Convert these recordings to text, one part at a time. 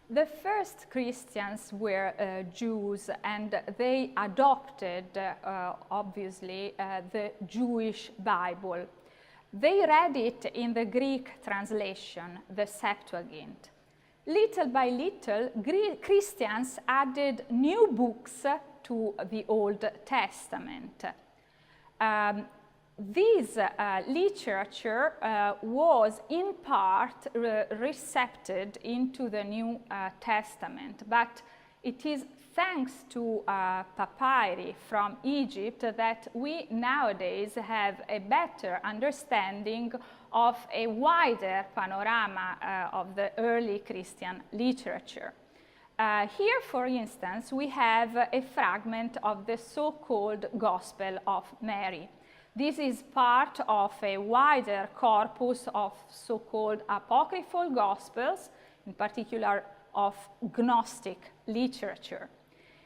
The first Christians were Jews, and they adopted, obviously, the Jewish Bible. They read it in the Greek translation, the Septuagint. Little by little, Christians added new books to the Old Testament. This literature was in part recepted into the New Testament, but it is thanks to papyri from Egypt that we nowadays have a better understanding of a wider panorama of the early Christian literature. Here, for instance, we have a fragment of the so-called Gospel of Mary. This is part of a wider corpus of so-called apocryphal Gospels, in particular of Gnostic literature.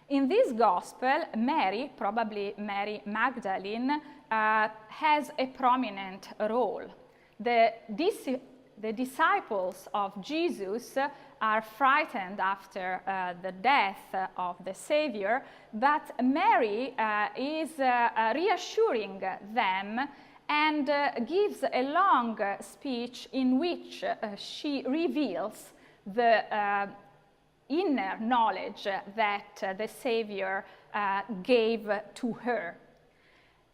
In this Gospel, Mary, probably Mary Magdalene, has a prominent role. The disciples of Jesus are frightened after the death of the Savior, but Mary is reassuring them and gives a long speech in which she reveals the inner knowledge that the Savior gave to her.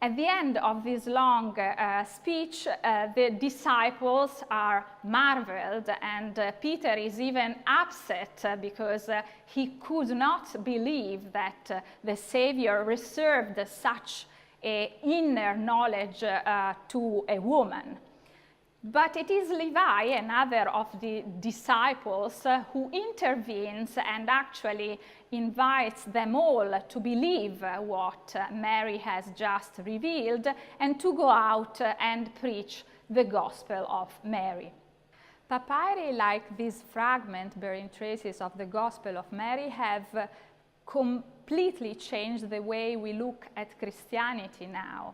At the end of this long speech, the disciples are marveled, and Peter is even upset because he could not believe that the Savior reserved such an inner knowledge to a woman. But it is Levi, another of the disciples, who intervenes and actually invites them all to believe what Mary has just revealed and to go out and preach the Gospel of Mary. Papyri like this fragment bearing traces of the Gospel of Mary have completely changed the way we look at Christianity now.